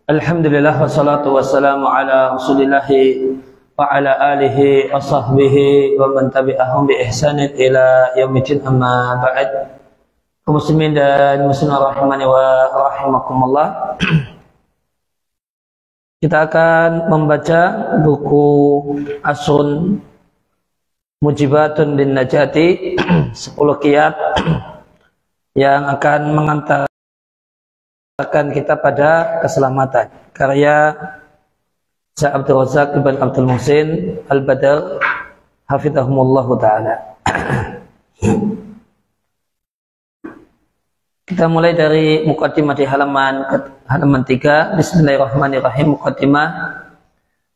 Alhamdulillah wassalatu wassalamu ala rasulillahi wa ala alihi wa sahbihi wa man tabi'ahum bi ihsanin ila yaumil amma ba'd. Kaum muslimin dan muslimat rahimani wa rahimakumullah. Kita akan membaca buku Asrun Mujibatun bin Najati 10 qiyat yang akan mengantarkan kita pada keselamatan, karya Syekh Abdul Razak Ibn Abdul Muhsin Al-Badr hafizahumullah ta'ala. Kita mulai dari muqaddimah di halaman 3. Bismillahirrahmanirrahim. Muqaddimah.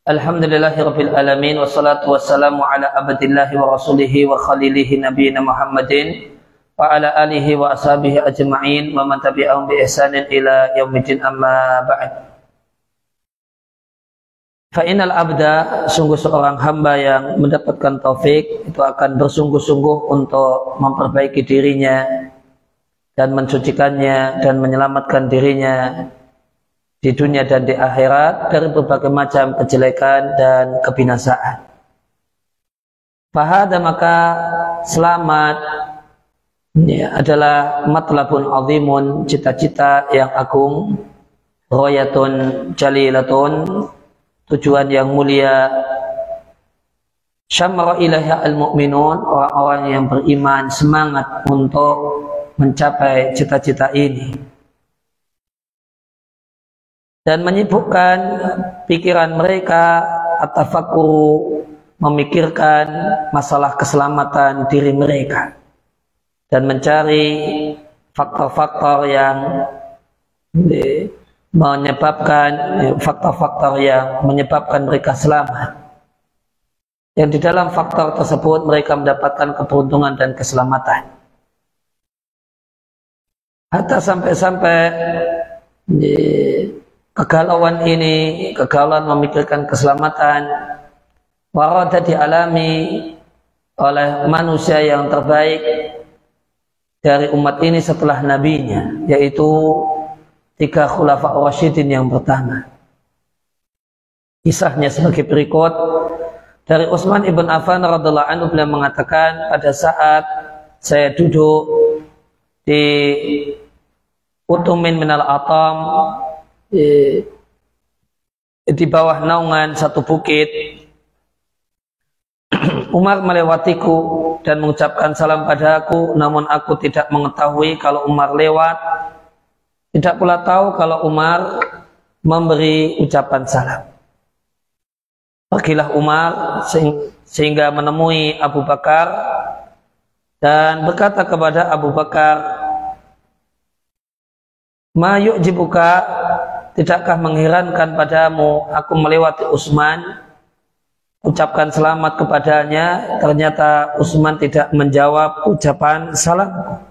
Alhamdulillahirabbil alamin wassalatu wassalamu ala abdillahi wa rasulihi wa khalilihi nabiyina Muhammadin wa ala alihi wa ashabihi ajma'in wa man tabi'ahum bi ihsanin ila yaumil amma ba'd. Fa innal abda, sungguh seorang hamba yang mendapatkan taufik itu akan bersungguh-sungguh untuk memperbaiki dirinya dan mensucikannya dan menyelamatkan dirinya di dunia dan di akhirat dari berbagai macam kejelekan dan kebinasaan. Fahada, maka selamat adalah matlabun azimun, cita-cita yang agung, royatun jalilatun, tujuan yang mulia, syamara ilaiha al-mu'minun, orang-orang yang beriman semangat untuk mencapai cita-cita ini dan menyibukkan pikiran mereka at-tafakkuru, memikirkan masalah keselamatan diri mereka dan mencari faktor-faktor yang menyebabkan mereka selamat, yang di dalam faktor tersebut mereka mendapatkan keberuntungan dan keselamatan. Hatta sampai-sampai kegalauan ini, kegalauan memikirkan keselamatan, warada dialami oleh manusia yang terbaik dari umat ini setelah nabinya, yaitu 3 khulafa ar-rasyidin yang pertama. Kisahnya sebagai berikut. Dari Utsman ibn Affan radhiyallahu anhu, beliau mengatakan, pada saat saya duduk di utumin minal atam, di bawah naungan satu bukit, Umar melewatiku dan mengucapkan salam padaku, namun aku tidak mengetahui kalau Umar lewat, tidak pula tahu kalau Umar memberi ucapan salam. Pergilah Umar sehingga menemui Abu Bakar dan berkata kepada Abu Bakar, "Ma yu'jibuka, tidakkah mengherankan padamu aku melewati Utsman, ucapkan selamat kepadanya, ternyata Utsman tidak menjawab ucapan salamku."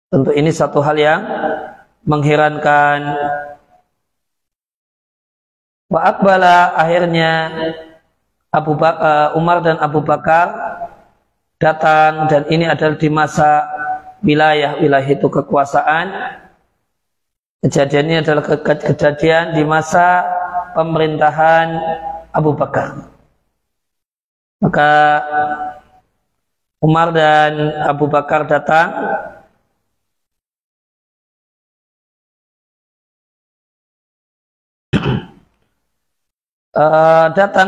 Tentu ini satu hal yang mengherankan. Wa aqbala, akhirnya Umar dan Abu Bakar datang, dan ini adalah di masa wilayah itu kekuasaan. Kejadian ini adalah kejadian di masa pemerintahan Abu Bakar. Maka Umar dan Abu Bakar datang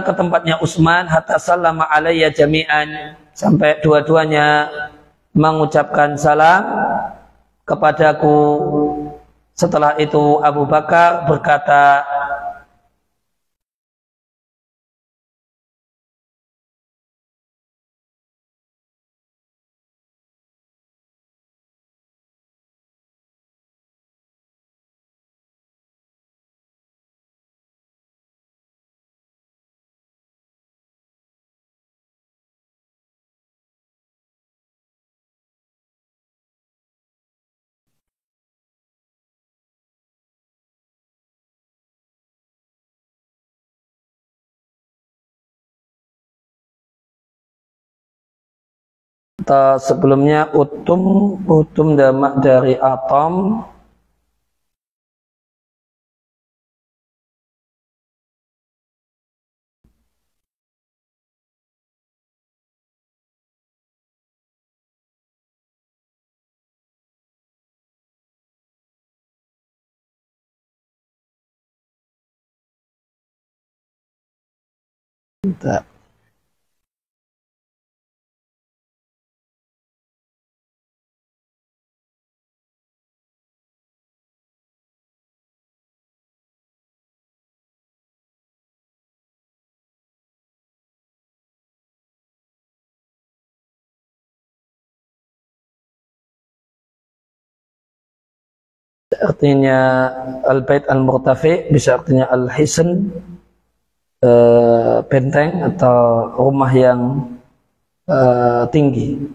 ke tempatnya Utsman, hatta sallama alayya jami'an, sampai dua-duanya mengucapkan salam kepadaku. Setelah itu Abu Bakar berkata, Sebelumnya utum damak dari atom, Bentar. Artinya al-bait al-murtafi bisa artinya al-hisn, benteng atau rumah yang tinggi.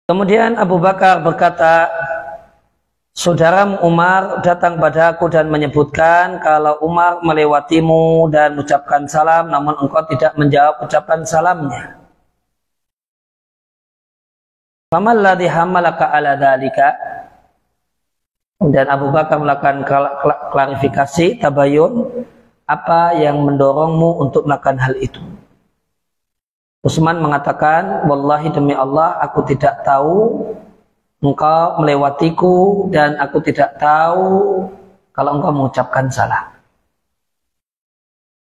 Kemudian Abu Bakar berkata, saudaramu Umar datang padaku dan menyebutkan kalau Umar melewatimu dan mengucapkan salam, namun engkau tidak menjawab ucapan salamnya. Famal ladzi hamalaka ala dzalika? Dan Abu Bakar melakukan klarifikasi, tabayun, apa yang mendorongmu untuk melakukan hal itu? Utsman mengatakan, wallahi demi Allah, aku tidak tahu engkau melewatiku dan aku tidak tahu kalau engkau mengucapkan salam.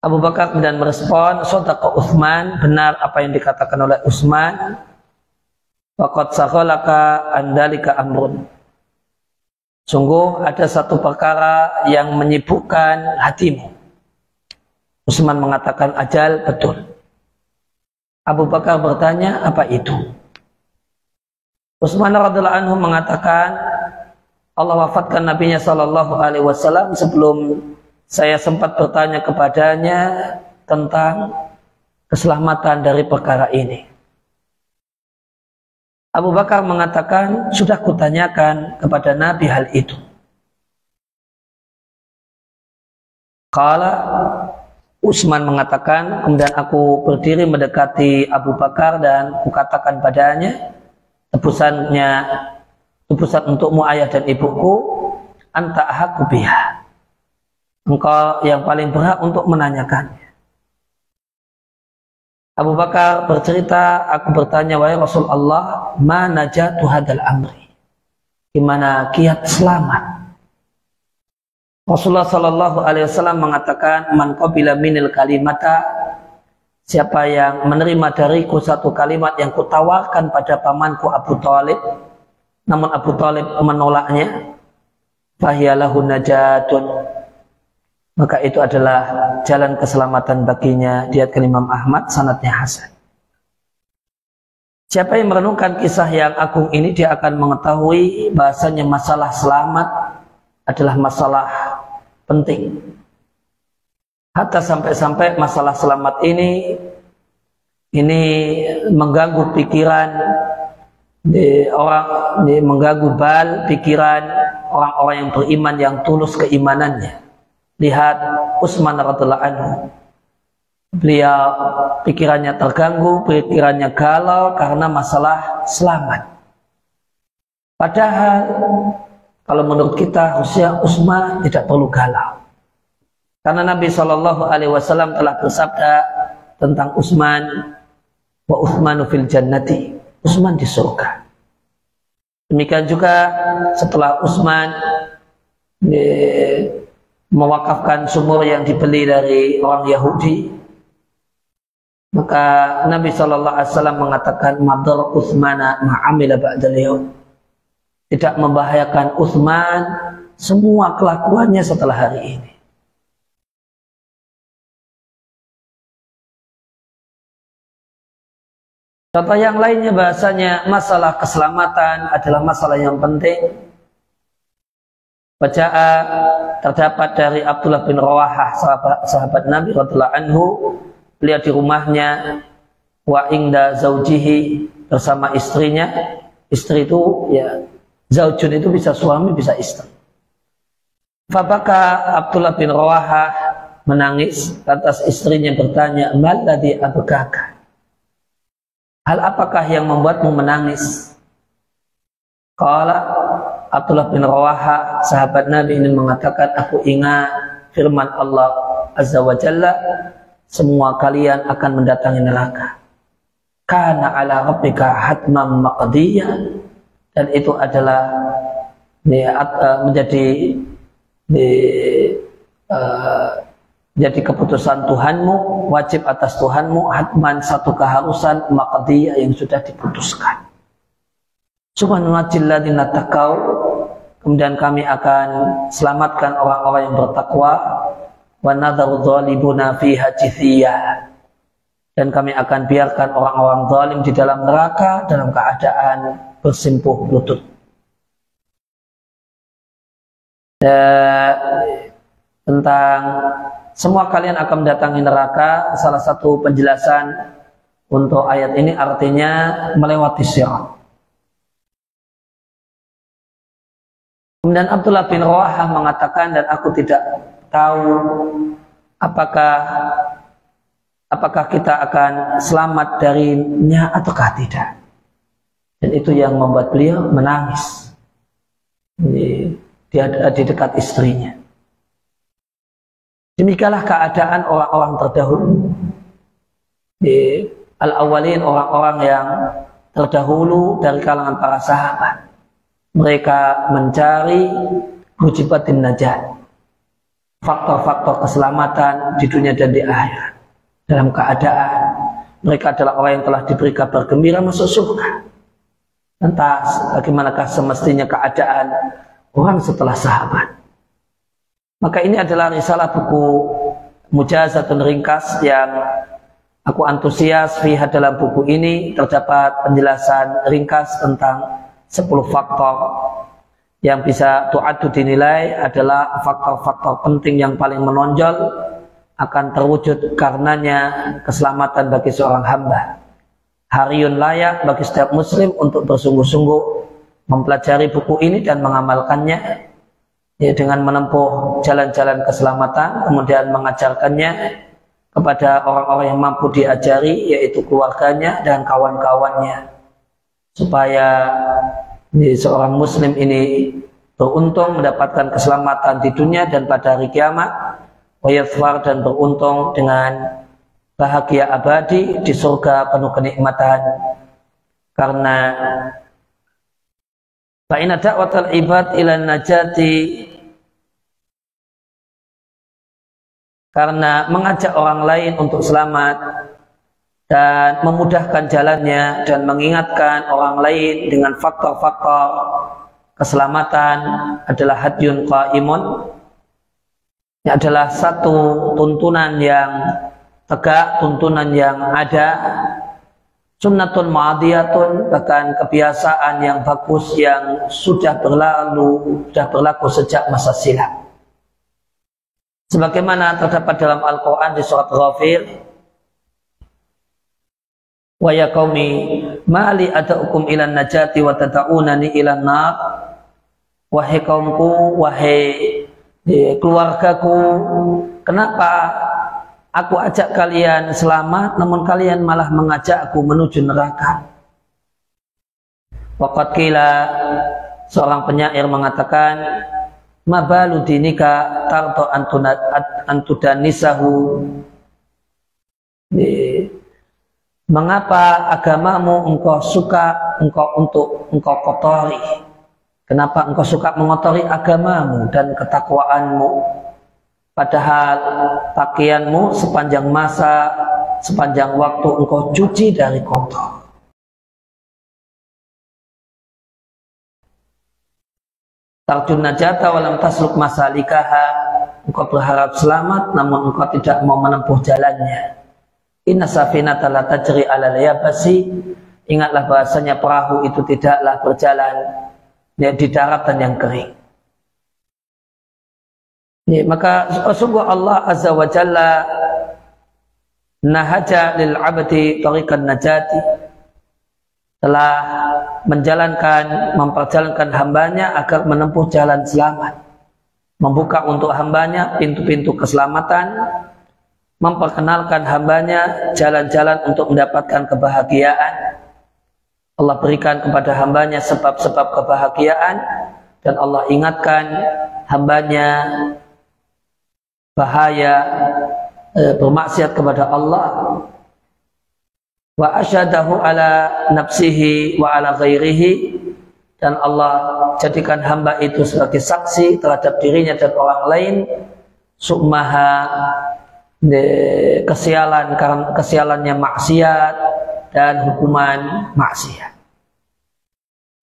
Abu Bakar kemudian merespon, shadaqa Utsman, benar apa yang dikatakan oleh Utsman. Waqad saghalaka an dzalika amrun. Sungguh ada satu perkara yang menyibukkan hatimu. Utsman mengatakan, ajal, betul. Abu Bakar bertanya, apa itu? Utsman radhiyallahu anhu mengatakan, Allah wafatkan Nabi-Nya sallallahu alaihi wasallam sebelum saya sempat bertanya kepadanya tentang keselamatan dari perkara ini. Abu Bakar mengatakan, sudah kutanyakan kepada Nabi hal itu. Qala, Utsman mengatakan, kemudian aku berdiri mendekati Abu Bakar dan kukatakan padanya, tebusan untukmu ayah dan ibuku, anta ahaqqu biha. Engkau yang paling berhak untuk menanyakannya. Abu Bakar bercerita, aku bertanya, wahai Rasulullah, ma najatu hadal amri? Gimana kiat selamat? Rasulullah sallallahu alaihi wasallam mengatakan, man qabila minil kalimata, siapa yang menerima dariku satu kalimat yang kutawarkan pada pamanku Abu Thalib, namun Abu Thalib menolaknya, fahiyalahu najatun, maka itu adalah jalan keselamatan baginya. Diriwayatkan Imam Ahmad, sanadnya hasan. Siapa yang merenungkan kisah yang agung ini, dia akan mengetahui bahasanya masalah selamat adalah masalah penting. Hatta sampai-sampai masalah selamat ini mengganggu pikiran mengganggu pikiran orang-orang yang beriman, yang tulus keimanannya. Lihat Utsman radhiyallahu anhu, beliau pikirannya terganggu, pikirannya galau karena masalah selamat. Padahal kalau menurut kita harusnya Utsman tidak perlu galau, karena Nabi SAW telah bersabda tentang Utsman, wa Utsmanu fil jannati, Utsman di surga. Demikian juga setelah Utsman mewakafkan sumur yang dibeli dari orang Yahudi, maka Nabi SAW mengatakan, madar Utsmana ma'amila ba'dal yaum, tidak membahayakan Utsman semua kelakuannya setelah hari ini. Contoh yang lainnya, bahasanya masalah keselamatan adalah masalah yang penting. Bacaan terdapat dari Abdullah bin Rawahah, sahabat Nabi radhiyallahu anhu, beliau di rumahnya, wa inda zaujihi, bersama istrinya. Istri itu ya, zaujun itu bisa suami, bisa istri. Fabaka Abdullah bin Rawahah, menangis atas istrinya, bertanya, mal ladzi abkaka? Hal apakah yang membuatmu menangis? Qala, Abdullah bin Rawahah, sahabat Nabi ini mengatakan, aku ingat firman Allah Azza wa Jalla, semua kalian akan mendatangi neraka. kana ala rabbika hatman maqdiyya, dan itu adalah menjadi keputusan Tuhanmu, wajib atas Tuhanmu, hatman, satu keharusan, maqdiyya, yang sudah diputuskan. Subhanallahil ladzina taqaw, kemudian kami akan selamatkan orang-orang yang bertakwa, wa nadharu dzalimuna fiha jithiya, dan kami akan biarkan orang-orang zalim di dalam neraka dalam keadaan bersimpuh lutut. Tentang semua kalian akan mendatangi neraka, salah satu penjelasan untuk ayat ini artinya melewati sirat. Kemudian Abdullah bin Rawahah mengatakan, dan aku tidak tahu apakah kita akan selamat darinya ataukah tidak. Dan itu yang membuat beliau menangis di dekat istrinya. Demikianlah keadaan orang-orang terdahulu. Al-awwalin, orang-orang yang terdahulu dari kalangan para sahabat. Mereka mencari hujibatin najat, faktor-faktor keselamatan di dunia dan di akhirat. Dalam keadaan mereka adalah orang yang telah diberi kabar gembira masuk surga. Lantas bagaimanakah semestinya keadaan orang setelah sahabat? Maka ini adalah risalah buku Mujazatun ringkas yang aku antusias. Dalam buku ini terdapat penjelasan ringkas tentang 10 faktor yang bisa tu'addu dinilai adalah faktor-faktor penting yang paling menonjol akan terwujud karenanya keselamatan bagi seorang hamba. Hariyun, layak bagi setiap muslim untuk bersungguh-sungguh mempelajari buku ini dan mengamalkannya, ya, dengan menempuh jalan-jalan keselamatan, kemudian mengajarkannya kepada orang-orang yang mampu diajari, yaitu keluarganya dan kawan-kawannya, supaya seorang muslim ini beruntung mendapatkan keselamatan di dunia dan pada hari kiamat, wayafwar, dan beruntung dengan bahagia abadi di surga penuh kenikmatan. Karena fa'inna da'watal ibad ila najati, karena mengajak orang lain untuk selamat dan memudahkan jalannya dan mengingatkan orang lain dengan faktor-faktor keselamatan adalah hadyun qaimun. Ini adalah satu tuntunan yang tegak, tuntunan yang ada, sunnatun ma'adiyatun, bahkan kebiasaan yang bagus yang sudah berlaku sejak masa silam. Sebagaimana terdapat dalam Al-Quran di surat Ghafir, wa ya qaumi mali ad'ukum ilan najati wa tad'unani ilan nar, wahai kaumku, wahai keluargaku, kenapa aku ajak kalian selamat namun kalian malah mengajakku menuju neraka? Waqad qila, seorang penyair mengatakan, mabalu dinika tarto antudanisahu, mengapa agamamu engkau suka engkau kotori? Kenapa engkau suka mengotori agamamu dan ketakwaanmu, padahal pakaianmu sepanjang masa, sepanjang waktu engkau cuci dari kotor? Tarjun najata walam tasluk masalikaha, engkau berharap selamat namun engkau tidak mau menempuh jalannya. Inna safinata la tajri ala yabasi, ingatlah bahasanya perahu itu tidaklah berjalan di daratan yang kering. Ya, maka sungguh Allah Azza wa Jalla nahaja lil abdi tariqan najati, telah memperjalankan hambanya agar menempuh jalan selamat, membuka untuk hambanya pintu-pintu keselamatan, memperkenalkan hambanya jalan-jalan untuk mendapatkan kebahagiaan. Allah berikan kepada hambanya sebab-sebab kebahagiaan, dan Allah ingatkan hambanya bahaya bermaksiat kepada Allah, wa asyadahu ala nafsihi wa ala ghairihi, dan Allah jadikan hamba itu sebagai saksi terhadap dirinya dan orang lain, sukmaha, kesialan karena kesialannya maksiat dan hukuman maksiat.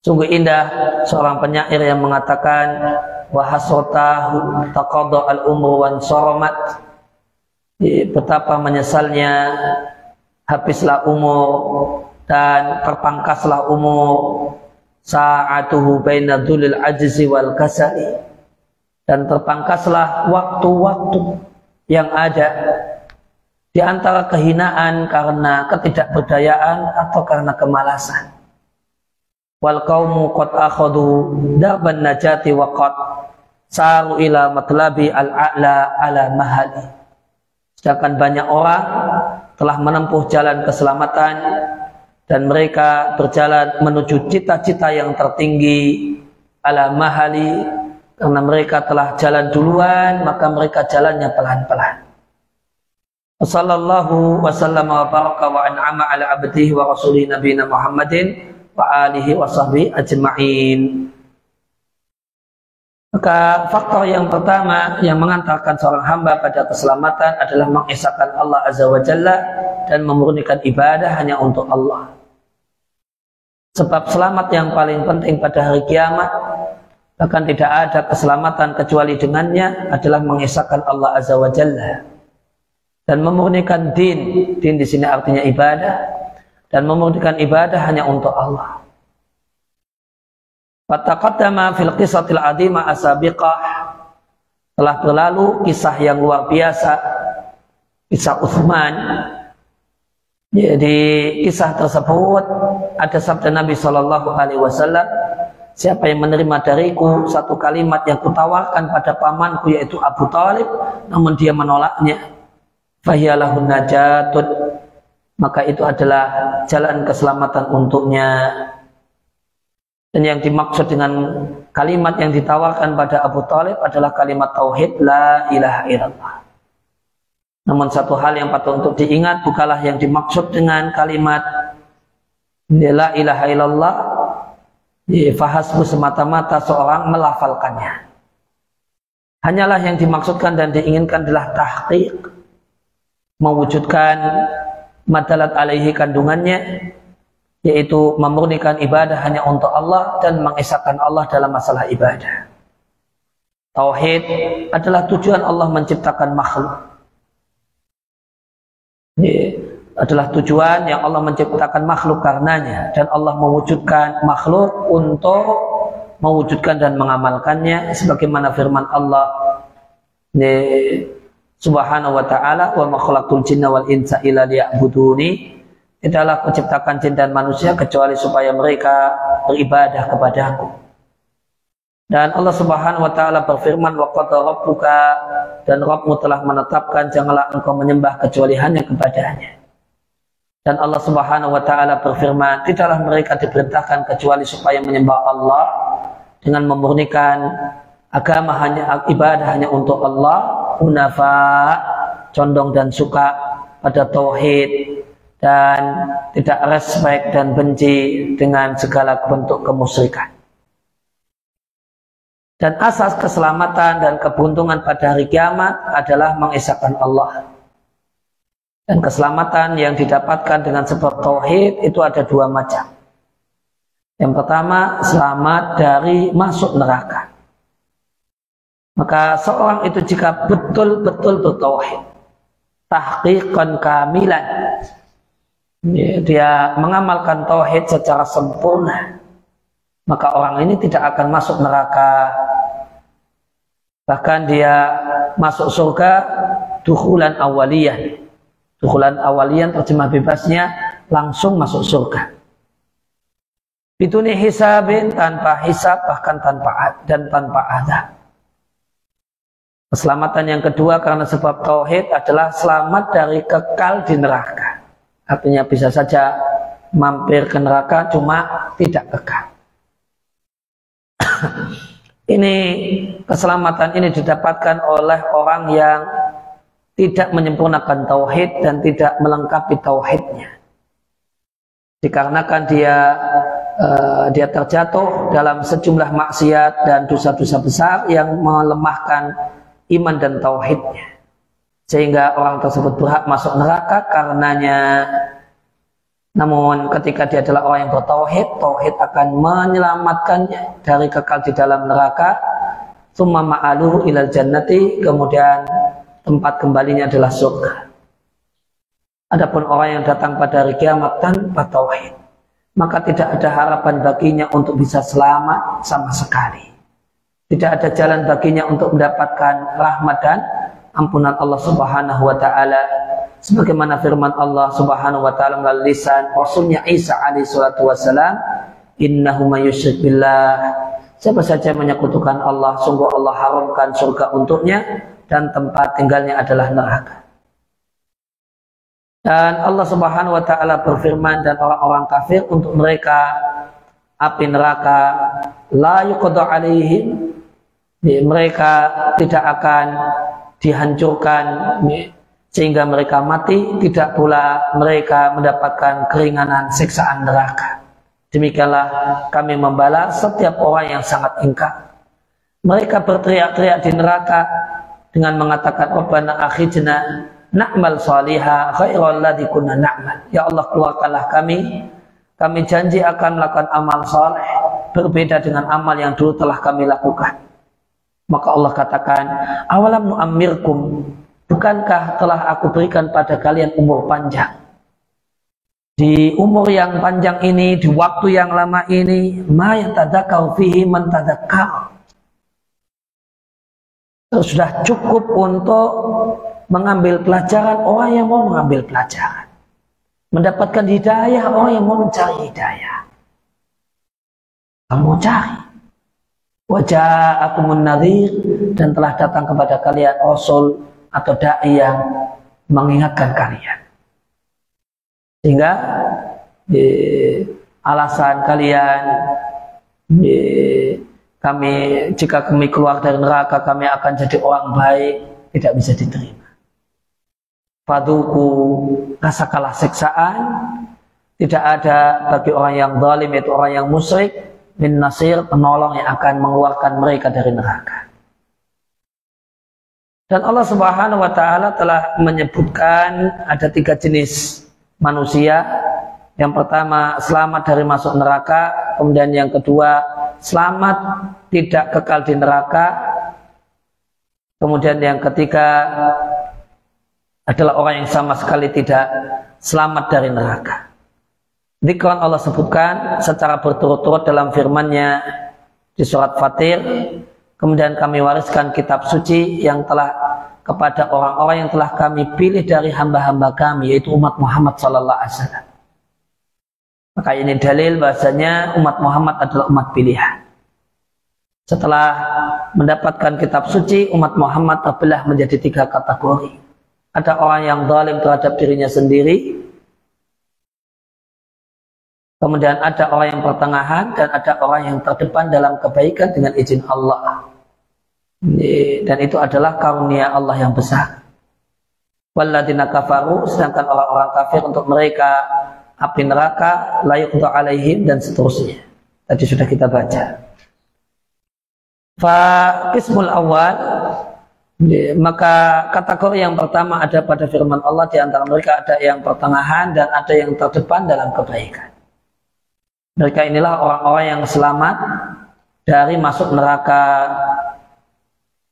Sungguh indah seorang penyair yang mengatakan, wa hasratahu taqadda al-umru wan saramat, betapa menyesalnya habislah umur dan terpangkaslah umur, sa'atuhu baina dzulil ajzi wal kasali, dan terpangkaslah waktu-waktu yang ada di antara kehinaan karena ketidakberdayaan atau karena kemalasan. Wal qaumu qad akhadhu darban najati wa qad saru ila matlabi al-a'la ala mahali. Sedangkan banyak orang telah menempuh jalan keselamatan dan mereka berjalan menuju cita-cita yang tertinggi ala mahali, karena mereka telah jalan duluan maka mereka jalannya pelan-pelan. Sallallahu wasallam wa baraka wa an'ama ala abdihi wa rasulih nabiyina Muhammadin wa alihi wa sahbihi ajma'in. Maka faktor yang pertama yang mengantarkan seorang hamba pada keselamatan adalah mengesahkan Allah Azza wa Jalla dan memurnikan ibadah hanya untuk Allah. Sebab selamat yang paling penting pada hari kiamat, bahkan tidak ada keselamatan kecuali dengannya, adalah mengesahkan Allah Azza wa Jalla dan memurnikan din. Din di sini artinya ibadah, dan memurnikan ibadah hanya untuk Allah. Fataqaddama fil qisatil azimah asabiqah, telah berlalu kisah yang luar biasa, kisah Utsman. Jadi kisah tersebut ada sabda Nabi SAW, siapa yang menerima dariku satu kalimat yang kutawarkan pada pamanku yaitu Abu Thalib, namun dia menolaknya, fahiyalahun najatun, maka itu adalah jalan keselamatan untuknya. Dan yang dimaksud dengan kalimat yang ditawarkan pada Abu Thalib adalah kalimat tauhid la ilaha illallah. Namun satu hal yang patut untuk diingat, bukanlah yang dimaksud dengan kalimat la ilaha illallah fahasbu semata-mata seorang melafalkannya. Hanyalah yang dimaksudkan dan diinginkan adalah tahqiq, mewujudkan madalat alaihi kandungannya, yaitu memurnikan ibadah hanya untuk Allah dan mengesahkan Allah dalam masalah ibadah. Tauhid adalah tujuan Allah menciptakan makhluk. Ini adalah tujuan yang Allah menciptakan makhluk karenanya, dan Allah mewujudkan makhluk untuk mewujudkan dan mengamalkannya, sebagaimana firman Allah Subhanahu wa ta'ala, wa ma khalaqtul jinna wal insa illa liya'buduni, tidaklah kuciptakan jin dan manusia kecuali supaya mereka beribadah kepadaku. Dan Allah Subhanahu wa ta'ala berfirman, wa qad rabbuka, dan Rabbmu telah menetapkan janganlah engkau menyembah kecuali hanya kepadanya. Dan Allah Subhanahu wa ta'ala berfirman, tidaklah mereka diperintahkan kecuali supaya menyembah Allah dengan memurnikan agama hanya ibadah hanya untuk Allah, hunafa, condong dan suka pada tauhid, dan tidak respek dan benci dengan segala bentuk kemusyrikan. Dan asas keselamatan dan keberuntungan pada hari kiamat adalah mengesahkan Allah. Dan keselamatan yang didapatkan dengan sebab tauhid itu ada dua macam. Yang pertama, selamat dari masuk neraka. Maka seorang itu jika betul-betul bertauhid, tahqiqan kamilan, dia mengamalkan tauhid secara sempurna, maka orang ini tidak akan masuk neraka. Bahkan dia masuk surga dukhulan awaliyan. Dukhulan awaliyan terjemah bebasnya langsung masuk surga. Biduni hisabin, tanpa hisab, bahkan tanpa azab. Keselamatan yang kedua karena sebab tauhid adalah selamat dari kekal di neraka. Artinya bisa saja mampir ke neraka cuma tidak kekal. Ini keselamatan ini didapatkan oleh orang yang tidak menyempurnakan tauhid dan tidak melengkapi tauhidnya. dikarenakan dia terjatuh dalam sejumlah maksiat dan dosa-dosa besar yang melemahkan iman dan tauhidnya, sehingga orang tersebut berhak masuk neraka karenanya. Namun ketika dia adalah orang yang bertauhid, tauhid akan menyelamatkannya dari kekal di dalam neraka. Tsumma ma'aluhu ilal jannati, kemudian tempat kembalinya adalah surga. Adapun orang yang datang pada hari kiamat tanpa tauhid, maka tidak ada harapan baginya untuk bisa selamat sama sekali. Tidak ada jalan baginya untuk mendapatkan rahmat dan ampunan Allah Subhanahu wa taala, sebagaimana firman Allah Subhanahu wa taala melalui lisan Rasulnya Isa alaihi salatu wasalam, innahu may yusyrik billah, siapa saja menyekutukan Allah, sungguh Allah haramkan surga untuknya dan tempat tinggalnya adalah neraka. Dan Allah Subhanahu wa taala berfirman, dan orang-orang kafir untuk mereka api neraka la yuqda alaihim, mereka tidak akan dihancurkan sehingga mereka mati, tidak pula mereka mendapatkan keringanan siksaan neraka. Demikianlah kami membalas setiap orang yang sangat ingkar. Mereka berteriak-teriak di neraka dengan mengatakan, Rabbana akhrijna na'mal salihah khairal ladzi kunna na'mal. Ya Allah, keluarkanlah kami janji akan melakukan amal saleh berbeda dengan amal yang dulu telah kami lakukan. Maka Allah katakan, awalam nu'ammirkum, bukankah telah aku berikan pada kalian umur panjang? Di umur yang panjang ini, di waktu yang lama ini, ma yatadzakkaru fihi man tadzakkar, sudah cukup untuk mengambil pelajaran orang yang mau mengambil pelajaran, mendapatkan hidayah orang yang mau mencari hidayah. Kamu cari. Waja'akumun nadhir, dan telah datang kepada kalian rasul atau dai yang mengingatkan kalian. Sehingga alasan kalian, jika kami keluar dari neraka kami akan jadi orang baik, tidak bisa diterima. Faduku, rasakanlah siksaan. Tidak ada bagi orang yang zalim, yaitu orang yang musyrik, min nasir, penolong yang akan mengeluarkan mereka dari neraka. Dan Allah Subhanahu wa taala telah menyebutkan ada 3 jenis manusia. Yang pertama, selamat dari masuk neraka. Kemudian yang kedua, selamat tidak kekal di neraka. Kemudian yang ketiga adalah orang yang sama sekali tidak selamat dari neraka. Dzikran Allah sebutkan secara berturut-turut dalam firman-Nya di surat Fatir. Kemudian kami wariskan kitab suci yang telah kepada orang-orang yang telah kami pilih dari hamba-hamba kami, yaitu umat Muhammad sallallahu alaihi wasallam. Maka ini dalil bahasanya umat Muhammad adalah umat pilihan. Setelah mendapatkan kitab suci, umat Muhammad terbelah menjadi 3 kategori. Ada orang yang zalim terhadap dirinya sendiri, kemudian ada orang yang pertengahan, dan ada orang yang terdepan dalam kebaikan dengan izin Allah. Dan itu adalah karunia Allah yang besar. Walladzina kafaru, sedangkan orang-orang kafir untuk mereka api neraka, la yuqda alaihim, dan seterusnya. Tadi sudah kita baca. Fa qismul awal, maka kategori yang pertama ada pada firman Allah, di antara mereka ada yang pertengahan dan ada yang terdepan dalam kebaikan. Mereka inilah orang-orang yang selamat dari masuk neraka,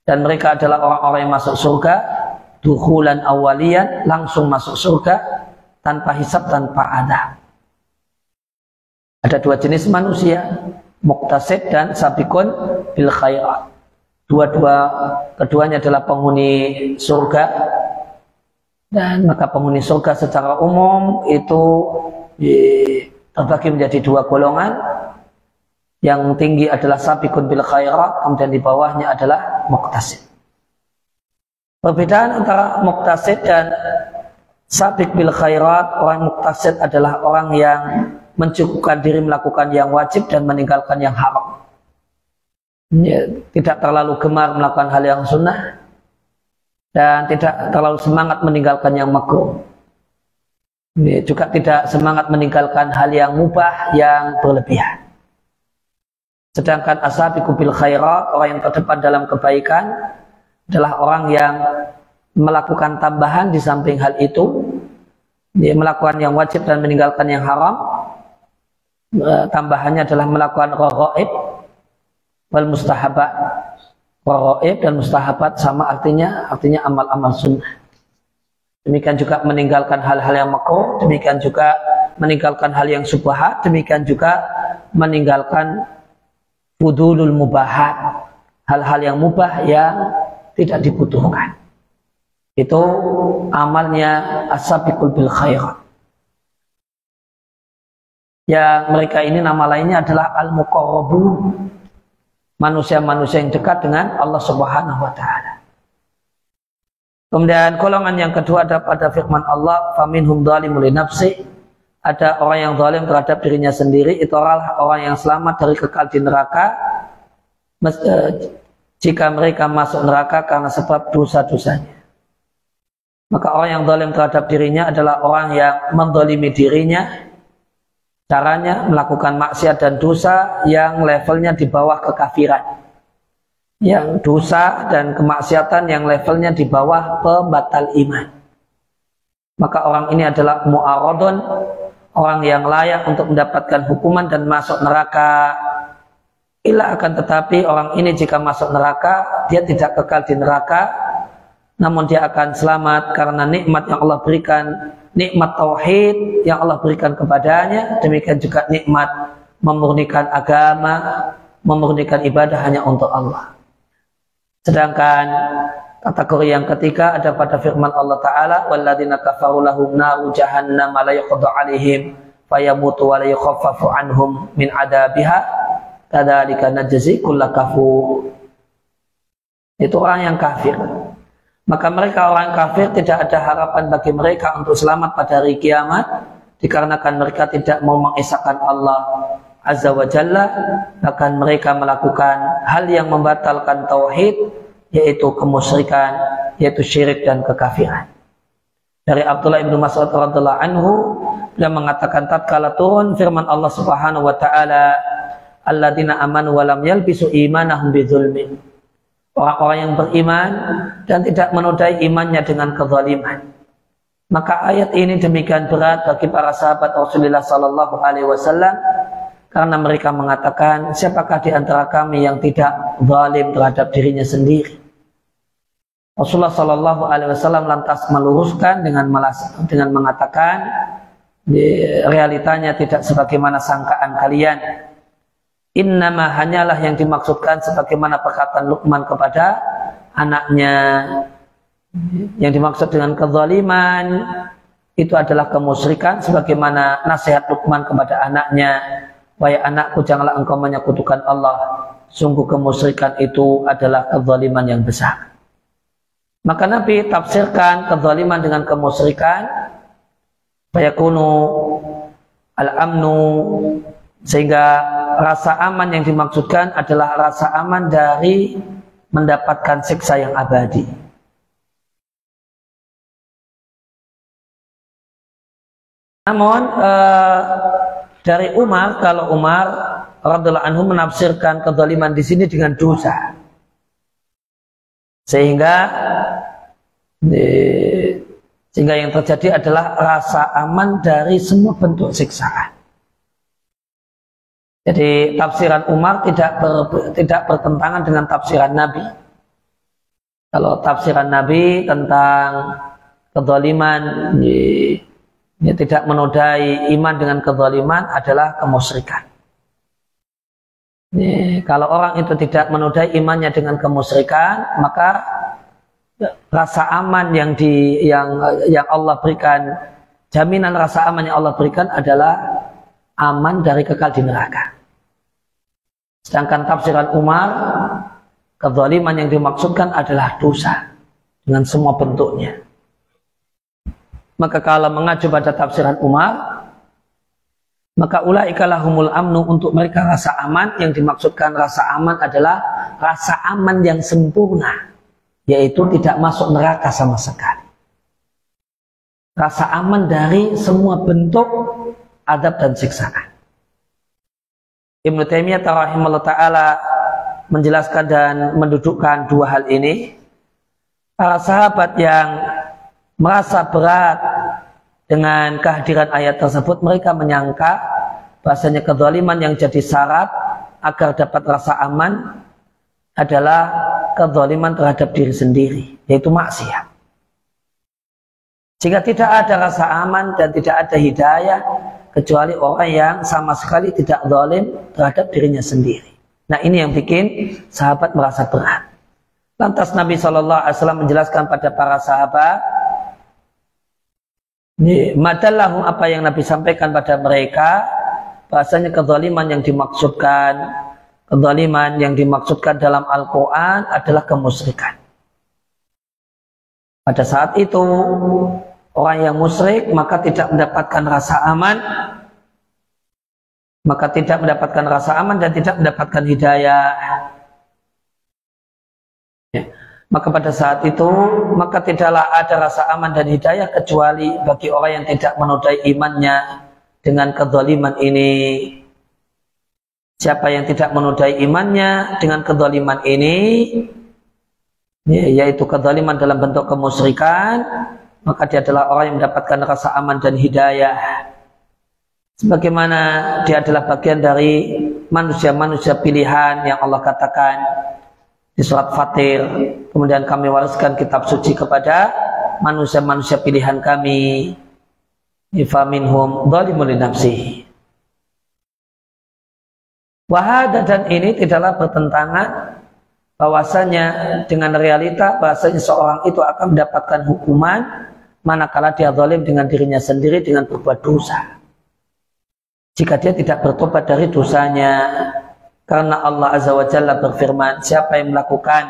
dan mereka adalah orang-orang yang masuk surga dukhulan awaliyan, langsung masuk surga tanpa hisab, tanpa adab. Ada 2 jenis manusia, muqtasid dan sabiqun bil khairat. Keduanya adalah penghuni surga, dan maka penghuni surga secara umum itu terbagi menjadi 2 golongan. Yang tinggi adalah sabiqun bil khairat, kemudian di bawahnya adalah muqtasid. Perbedaan antara muqtasid dan sabiq bil khairat, orang muqtasid adalah orang yang mencukupkan diri melakukan yang wajib dan meninggalkan yang haram. Tidak terlalu gemar melakukan hal yang sunnah dan tidak terlalu semangat meninggalkan yang makruh. juga tidak semangat meninggalkan hal yang mubah yang berlebihan. Sedangkan as-sabiqu bil khairat, orang yang terdepan dalam kebaikan adalah orang yang melakukan tambahan di samping hal itu. Dia melakukan yang wajib dan meninggalkan yang haram. Tambahannya adalah melakukan raghaib wal mustahabat. Raghaib dan mustahabat sama artinya amal-amal sunnah. Demikian juga meninggalkan hal-hal yang makruh, demikian juga meninggalkan hal yang subhat, demikian juga meninggalkan fudulul mubahat, hal-hal yang mubah yang tidak dibutuhkan. Itu amalnya as-sabiqul bil khairat. Yang mereka ini nama lainnya adalah al-muqarrabun, manusia-manusia yang dekat dengan Allah Subhanahu wa taala. Kemudian golongan yang kedua ada pada firman Allah, faminhum dzalimun li nafsi, ada orang yang zalim terhadap dirinya sendiri, itu adalah orang yang selamat dari kekal di neraka jika mereka masuk neraka karena sebab dosa-dosanya. Maka orang yang zalim terhadap dirinya adalah orang yang menzalimi dirinya, caranya melakukan maksiat dan dosa yang levelnya di bawah kekafiran. Yang dosa dan kemaksiatan yang levelnya di bawah pembatal iman. Maka orang ini adalah mu'aradun, orang yang layak untuk mendapatkan hukuman dan masuk neraka. Ila akan tetapi orang ini jika masuk neraka, dia tidak kekal di neraka, namun dia akan selamat karena nikmat yang Allah berikan, nikmat tauhid yang Allah berikan kepadanya, demikian juga nikmat memurnikan agama, memurnikan ibadah hanya untuk Allah. Sedangkan kategori yang ketiga ada pada firman Allah Ta'ala, walladzina kafaru lahum naru jahannam la yuqda 'alaihim fayamutu wa la yukhaffafu 'anhum min 'adabiha kadzalika najzi kulla kafur. Itu orang yang kafir. Maka mereka orang kafir tidak ada harapan bagi mereka untuk selamat pada hari kiamat, dikarenakan mereka tidak mau mengesahkan Allah Azza wa Jalla, bahkan mereka melakukan hal yang membatalkan tauhid, yaitu kemusyrikan, yaitu syirik dan kekafiran. Dari Abdullah bin Mas'ud radhiyallahu anhu, dia mengatakan tatkala turun firman Allah Subhanahu wa taala, alladzina amanu wa lam yalbisu imanahum bidzulmin. Orang-orang yang beriman dan tidak menodai imannya dengan kezaliman. Maka ayat ini demikian berat bagi para sahabat Rasulullah sallallahu alaihi wasallam, karena mereka mengatakan, siapakah di antara kami yang tidak zalim terhadap dirinya sendiri? Rasulullah Shallallahu Alaihi Wasallam lantas meluruskan dengan mengatakan, realitanya tidak sebagaimana sangkaan kalian. Innama hanyalah yang dimaksudkan sebagaimana perkataan Luqman kepada anaknya. Yang dimaksud dengan kezaliman itu adalah kemusyrikan, sebagaimana nasihat Luqman kepada anaknya. Wahai anakku, janganlah engkau menyekutukan Allah. Sungguh kemusyrikan itu adalah kezaliman yang besar. Maka Nabi tafsirkan kezaliman dengan kemusyrikan, fayakunu al-amnu, sehingga rasa aman yang dimaksudkan adalah rasa aman dari mendapatkan siksa yang abadi. Namun dari Umar, kalau Umar radhiyallahu anhu menafsirkan kezaliman di sini dengan dosa, sehingga yang terjadi adalah rasa aman dari semua bentuk siksaan. Jadi tafsiran Umar tidak bertentangan dengan tafsiran Nabi. Kalau tafsiran Nabi tentang kezaliman, tidak menodai iman dengan kezaliman adalah kemusyrikan. Kalau orang itu tidak menodai imannya dengan kemusyrikan, maka rasa aman yang Allah berikan, jaminan rasa aman yang Allah berikan adalah aman dari kekal di neraka. Sedangkan tafsiran Umar, kezaliman yang dimaksudkan adalah dosa dengan semua bentuknya. Maka kalau mengacu pada tafsiran Umar, maka ulaika lahumul amnu, untuk mereka rasa aman. Yang dimaksudkan rasa aman adalah rasa aman yang sempurna, yaitu tidak masuk neraka sama sekali. rasa aman dari semua bentuk adab dan siksaan. Ibnu Taimiyah rahimahullah ta'ala menjelaskan dan mendudukkan dua hal ini. Para sahabat yang merasa berat dengan kehadiran ayat tersebut, mereka menyangka bahasanya kezaliman yang jadi syarat agar dapat rasa aman adalah kezaliman terhadap diri sendiri, yaitu maksiat. Jika tidak ada rasa aman dan tidak ada hidayah kecuali orang yang sama sekali tidak zalim terhadap dirinya sendiri. Nah, ini yang bikin sahabat merasa berat. Lantas Nabi SAW menjelaskan pada para sahabat, madallahum, apa yang Nabi sampaikan pada mereka, bahasanya kezaliman yang dimaksudkan dalam Al-Quran adalah kemusyrikan. Pada saat itu orang yang musyrik maka tidak mendapatkan rasa aman, dan tidak mendapatkan hidayah. Maka pada saat itu maka tidaklah ada rasa aman dan hidayah kecuali bagi orang yang tidak menodai imannya dengan kezaliman ini. Siapa yang tidak menodai imannya dengan kezaliman ini, yaitu kezaliman dalam bentuk kemusyrikan, maka dia adalah orang yang mendapatkan rasa aman dan hidayah. Sebagaimana dia adalah bagian dari manusia-manusia pilihan yang Allah katakan di surat Fatir, kemudian kami wariskan kitab suci kepada manusia-manusia pilihan kami, faminhum dzalimun li nafsihi. Wahada, dan ini tidaklah bertentangan bahwasanya dengan realita bahwasanya seorang itu akan mendapatkan hukuman manakala dia zalim dengan dirinya sendiri dengan berbuat dosa, jika dia tidak bertobat dari dosanya. Karena Allah Azza wa Jalla berfirman, siapa yang melakukan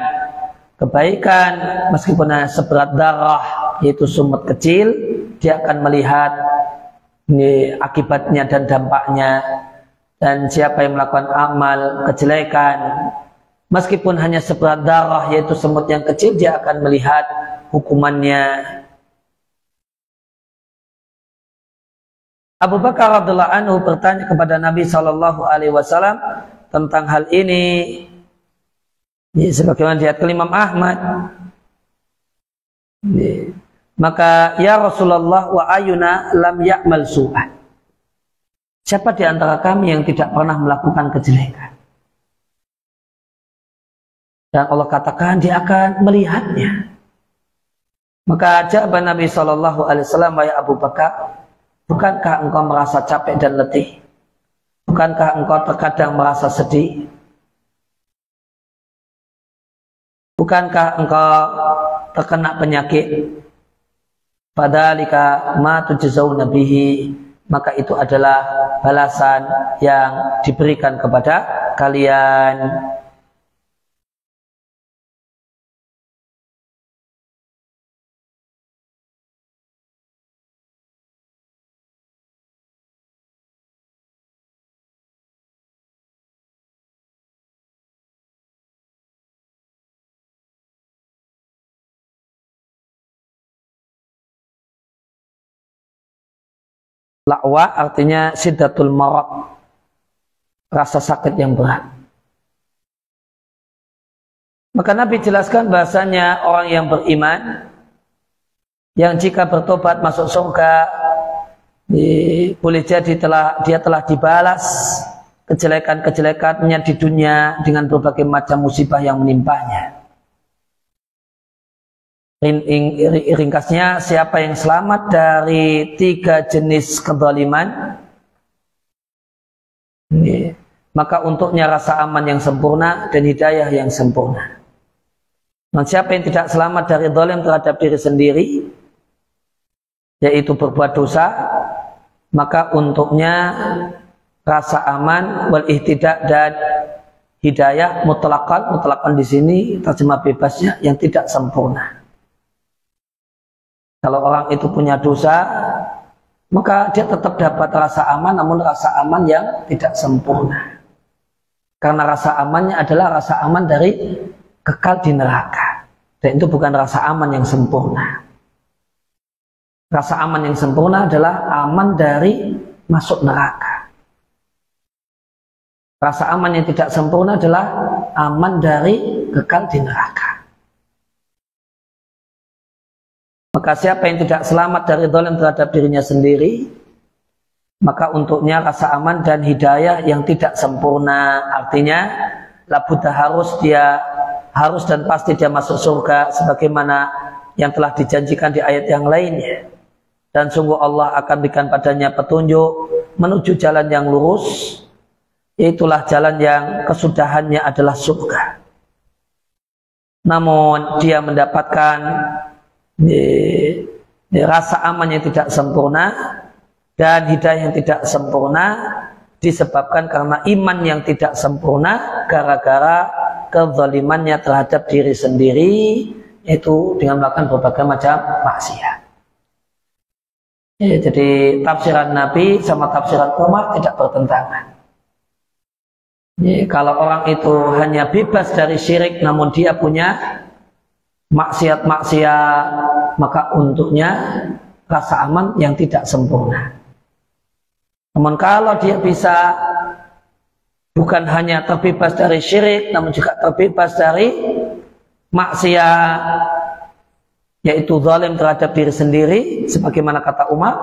kebaikan meskipun hanya seberat darah, yaitu sumut kecil, dia akan melihat akibatnya dan dampaknya. Dan siapa yang melakukan amal kejelekan meskipun hanya seberat darah, yaitu semut yang kecil, dia akan melihat hukumannya. Abu Bakar radhiyallahu anhu bertanya kepada Nabi SAW tentang hal ini. Sebagaimana diriwayatkan Imam Ahmad. Maka, ya Rasulullah, wa ayuna lam ya'mal su'an. Siapa di antara kami yang tidak pernah melakukan kejelekan? Dan Allah katakan dia akan melihatnya. Maka jawab Nabi SAW, wahai Abu Bakar, bukankah engkau merasa capek dan letih? Bukankah engkau terkadang merasa sedih? Bukankah engkau terkena penyakit? Fadzalika ma tujzauna bihi, maka itu adalah balasan yang diberikan kepada kalian. La'wa artinya syiddatul marad, rasa sakit yang berat. Maka Nabi jelaskan bahasanya orang yang beriman yang jika bertobat masuk surga, boleh jadi dia telah dibalas kejelekan-kejelekannya di dunia dengan berbagai macam musibah yang menimpanya. Ringkasnya, siapa yang selamat dari 3 jenis kezaliman, maka untuknya rasa aman yang sempurna dan hidayah yang sempurna. Dan siapa yang tidak selamat dari zalim terhadap diri sendiri, yaitu berbuat dosa, maka untuknya rasa aman wal ihtidak dan hidayah mutlaqan di sini terjemah bebasnya yang tidak sempurna. Kalau orang itu punya dosa, maka dia tetap dapat rasa aman, namun rasa aman yang tidak sempurna. Karena rasa amannya adalah rasa aman dari kekal di neraka. Dan itu bukan rasa aman yang sempurna. Rasa aman yang sempurna adalah aman dari masuk neraka. Rasa aman yang tidak sempurna adalah aman dari kekal di neraka. Maka siapa yang tidak selamat dari zalim terhadap dirinya sendiri, maka untuknya rasa aman dan hidayah yang tidak sempurna. Artinya labudda harus dan pasti dia masuk surga sebagaimana yang telah dijanjikan di ayat yang lainnya. Dan sungguh Allah akan berikan padanya petunjuk menuju jalan yang lurus, yaitulah jalan yang kesudahannya adalah surga. Namun dia mendapatkan rasa aman yang tidak sempurna dan hidayah yang tidak sempurna disebabkan karena iman yang tidak sempurna gara-gara kezalimannya terhadap diri sendiri, yaitu dengan melakukan berbagai macam maksiat. Jadi tafsiran Nabi sama tafsiran Umar tidak bertentangan. Kalau orang itu hanya bebas dari syirik namun dia punya maksiat-maksiat, maka untuknya rasa aman yang tidak sempurna. Namun kalau dia bisa bukan hanya terbebas dari syirik namun juga terbebas dari maksiat, yaitu zalim terhadap diri sendiri, sebagaimana kata Umar,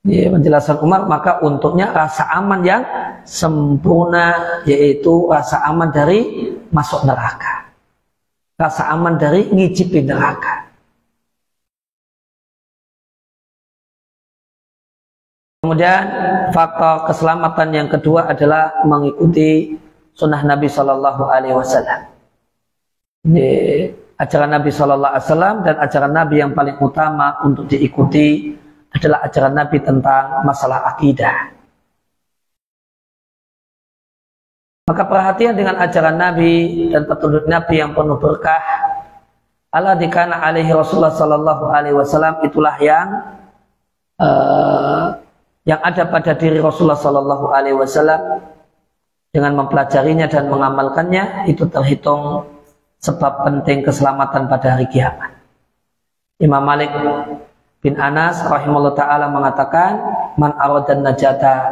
penjelasan Umar, maka untuknya rasa aman yang sempurna, yaitu rasa aman dari masuk neraka, rasa aman dari ngicipi neraka. Kemudian faktor keselamatan yang kedua adalah mengikuti sunnah Nabi Shallallahu Alaihi Wasallam. Ajaran Nabi Shallallahu Alaihi Wasallam dan ajaran Nabi yang paling utama untuk diikuti adalah ajaran Nabi tentang masalah akidah. Maka perhatian dengan ajaran Nabi dan petunjuk Nabi yang penuh berkah, alladzi kana alaihi Rasulullah Shallallahu Alaihi Wasallam, itulah yang ada pada diri Rasulullah Shallallahu Alaihi Wasallam. Dengan mempelajarinya dan mengamalkannya, itu terhitung sebab penting keselamatan pada hari kiamat. Imam Malik bin Anas rahimahullah ta'ala mengatakan, man aradan najata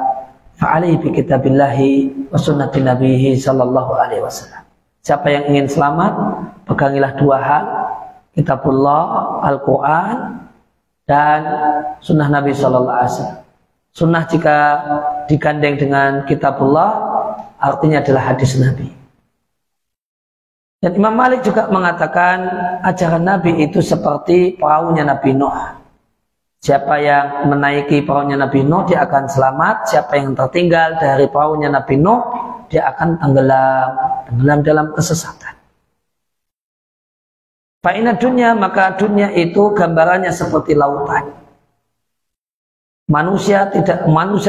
fa'alaihi bi kitabillahi wa sunnati nabihi sallallahu alaihi wasallam. Siapa yang ingin selamat, pegangilah dua hal, kitabullah, Al-Quran, dan sunnah Nabi sallallahu alaihi wasallam. Sunnah jika digandeng dengan kitabullah, artinya adalah hadis Nabi. Dan Imam Malik juga mengatakan ajaran Nabi itu seperti perahunya Nabi Nuh. Siapa yang menaiki perahunya Nabi Nuh, dia akan selamat. Siapa yang tertinggal dari perahunya Nabi Nuh, dia akan tenggelam dalam kesesatan. Fa'inna dunya, maka dunia itu gambarannya seperti lautan. Manusia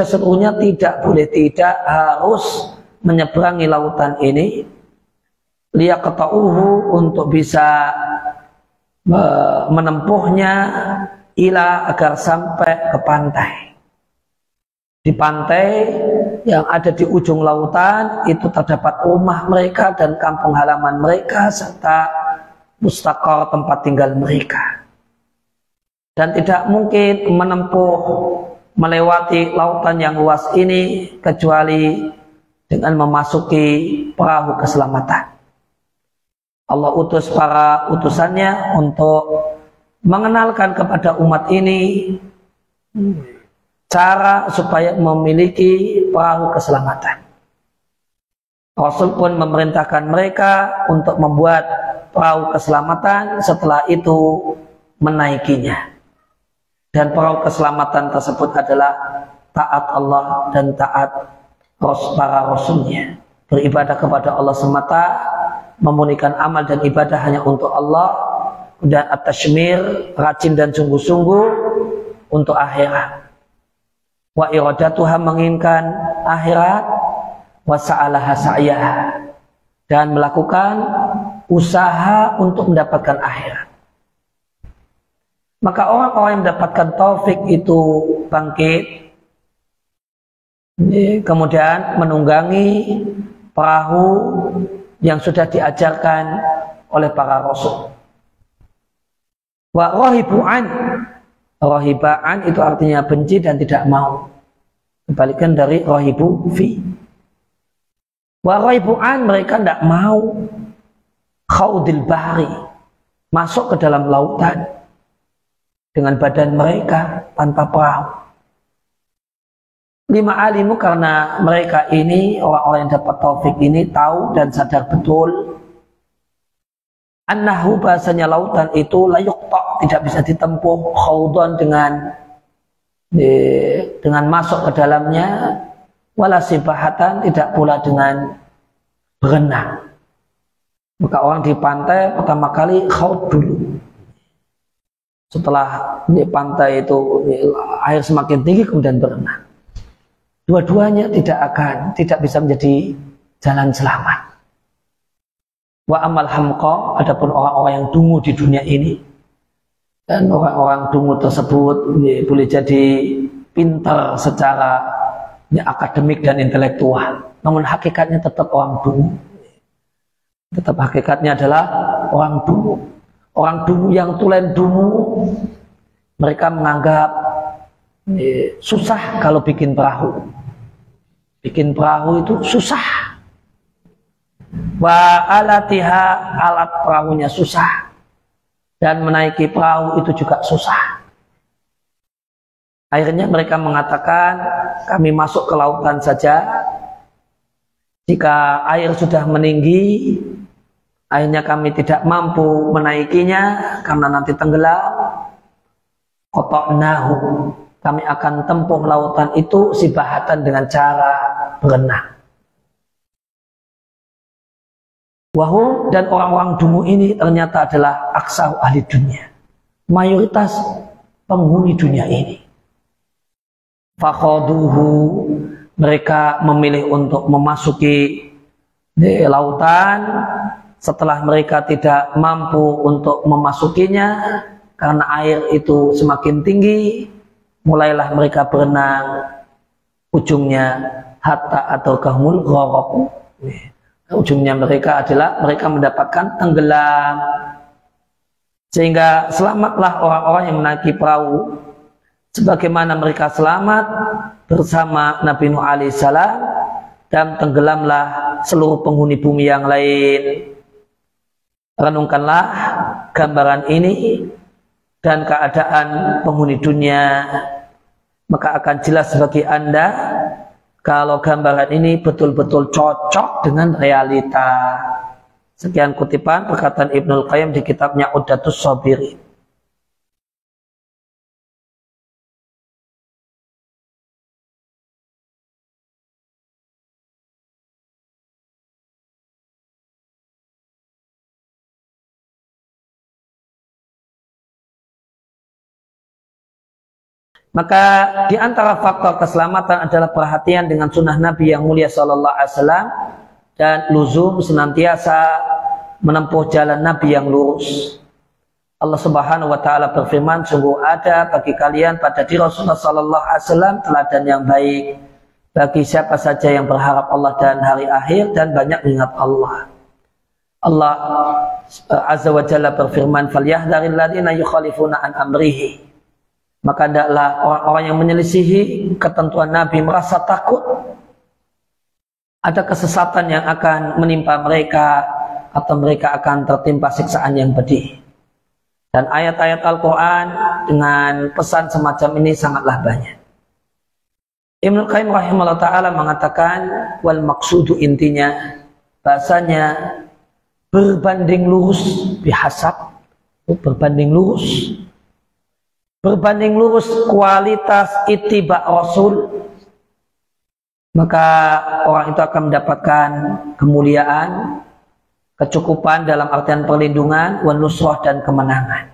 seluruhnya tidak harus menyeberangi lautan ini, liyaqta'uhu, untuk bisa menempuhnya, ila, agar sampai ke pantai. Di pantai yang ada di ujung lautan itu terdapat rumah mereka dan kampung halaman mereka serta mustaqar, tempat tinggal mereka. Dan tidak mungkin melewati lautan yang luas ini kecuali dengan memasuki perahu keselamatan. Allah utus para utusannya untuk mengenalkan kepada umat ini cara supaya memiliki perahu keselamatan. Rasul pun memerintahkan mereka untuk membuat perahu keselamatan, setelah itu menaikinya. Dan perahu keselamatan tersebut adalah taat Allah dan taat para rasulnya. Beribadah kepada Allah semata, memurnikan amal dan ibadah hanya untuk Allah, dan at-tashmir, rajin dan sungguh-sungguh untuk akhirat. Wa iradatuha, menginginkan akhirat, wa sa'alaha sa'yaha, dan melakukan usaha untuk mendapatkan akhirat. Maka orang-orang yang mendapatkan taufik itu bangkit, kemudian menunggangi perahu yang sudah diajarkan oleh para rasul. Wa rahibu an, Rohibaan itu artinya benci dan tidak mau. Kebalikan dari rohibu fi. Wa rohibuan, mereka tidak mau khaudil bahri, masuk ke dalam lautan dengan badan mereka tanpa perahu. Lima alimu, karena mereka ini orang-orang yang dapat taufik ini tahu dan sadar betul annahu, bahasanya lautan itu layuqta, tidak bisa ditempuh khaudon dengan masuk ke dalamnya, wala sibahatan, tidak pula dengan berenang. Maka orang di pantai pertama kali khaud dulu. Setelah di pantai itu air semakin tinggi kemudian berenang. Dua-duanya tidak bisa menjadi jalan selamat. Wa amal hamqa, adapun orang-orang yang dungu di dunia ini, dan orang-orang dungu tersebut boleh jadi pintar secara akademik dan intelektual, namun hakikatnya tetap orang dungu. Tetap hakikatnya adalah orang dungu. Orang dungu yang tulen dungu, mereka menganggap susah kalau bikin perahu. Bikin perahu itu susah. Wa alatiha, alat perahunya susah, dan menaiki perahu itu juga susah. Akhirnya mereka mengatakan, kami masuk ke lautan saja. Jika air sudah meninggi, akhirnya kami tidak mampu menaikinya karena nanti tenggelam. Qata'nahu, kami akan tempuh lautan itu sibahatan dengan cara berenang. Wahum, dan orang-orang dungu ini ternyata adalah aksar ahli dunia, mayoritas penghuni dunia ini. Fakhoduhu, mereka memilih untuk memasuki lautan setelah mereka tidak mampu untuk memasukinya karena air itu semakin tinggi. Mulailah mereka berenang, ujungnya hatta atau kahmul gharaq. Ujungnya mereka adalah mereka mendapatkan tenggelam. Sehingga selamatlah orang-orang yang menaiki perahu, sebagaimana mereka selamat bersama Nabi Nuh alaihissalam, dan tenggelamlah seluruh penghuni bumi yang lain. Renungkanlah gambaran ini dan keadaan penghuni dunia, maka akan jelas bagi Anda kalau gambaran ini betul-betul cocok dengan realita. Sekian kutipan perkataan Ibnul Qayyim di kitabnya Uddatus Shabirin. Maka di antara faktor keselamatan adalah perhatian dengan sunnah Nabi yang mulia sallallahu alaihi wasallam dan luzum senantiasa menempuh jalan Nabi yang lurus. Allah Subhanahu wa taala berfirman, sungguh ada bagi kalian pada diri Rasulullah sallallahu alaihi wasallam teladan yang baik bagi siapa saja yang berharap Allah dan hari akhir dan banyak mengingat Allah. Allah Azza wa Jalla berfirman, "Falyahdharil ladzina yukhalifuna an amrihi." Maka hendaklah orang-orang yang menyelisihi ketentuan Nabi merasa takut ada kesesatan yang akan menimpa mereka atau mereka akan tertimpa siksaan yang pedih. Dan ayat-ayat Al-Quran dengan pesan semacam ini sangatlah banyak. Ibnul Qayyim rahimahullah ta'ala mengatakan, wal maksudu, intinya bahasanya berbanding lurus bihasab, berbanding lurus kualitas ittiba Rasul, maka orang itu akan mendapatkan kemuliaan, kecukupan dalam artian perlindungan, wan nusrah, dan kemenangan.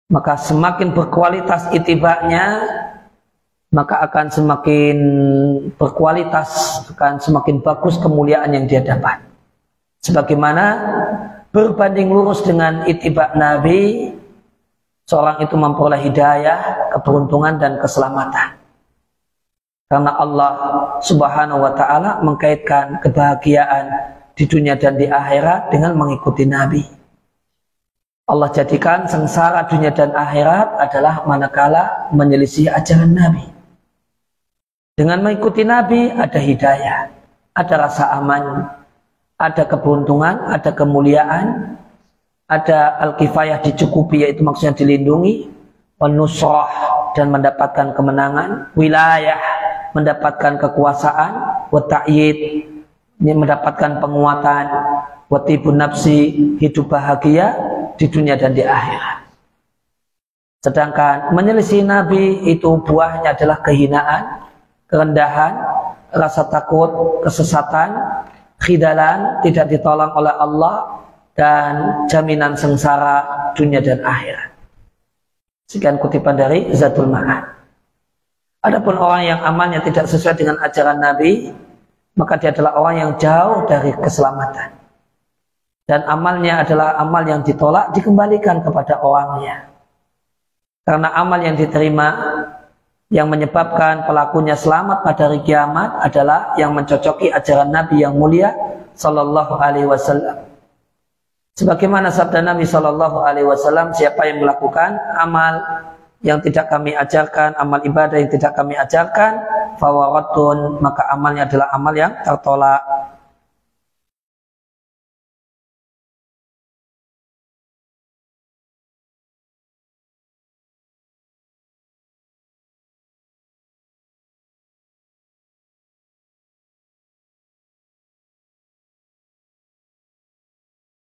Maka semakin berkualitas ittiba'nya, maka akan semakin berkualitas, akan semakin bagus kemuliaan yang dia dapat. Sebagaimana berbanding lurus dengan ittiba' Nabi, seorang itu memperoleh hidayah, keberuntungan, dan keselamatan. Karena Allah Subhanahu wa ta'ala mengkaitkan kebahagiaan di dunia dan di akhirat dengan mengikuti Nabi. Allah jadikan sengsara dunia dan akhirat adalah manakala menyelisih ajaran Nabi. Dengan mengikuti Nabi ada hidayah, ada rasa aman, ada keberuntungan, ada kemuliaan, ada al-kifayah dicukupi, yaitu maksudnya dilindungi, nusrah dan mendapatkan kemenangan, wilayah mendapatkan kekuasaan, wa ta'yid mendapatkan penguatan, wa tibun nafsi hidup bahagia di dunia dan di akhirat. Sedangkan menyelisih Nabi itu buahnya adalah kehinaan, kerendahan, rasa takut, kesesatan, khidalan, tidak ditolong oleh Allah, dan jaminan sengsara dunia dan akhirat. Sekian kutipan dari Zadul Ma'ad. Adapun orang yang amalnya tidak sesuai dengan ajaran Nabi, maka dia adalah orang yang jauh dari keselamatan. Dan amalnya adalah amal yang ditolak, dikembalikan kepada orangnya. Karena amal yang diterima, yang menyebabkan pelakunya selamat pada hari kiamat adalah yang mencocoki ajaran Nabi yang mulia Sallallahu Alaihi Wasallam. Sebagaimana sabda Nabi Sallallahu Alaihi Wasallam, siapa yang melakukan amal yang tidak kami ajarkan, amal ibadah yang tidak kami ajarkan, fawaratun, maka amalnya adalah amal yang tertolak.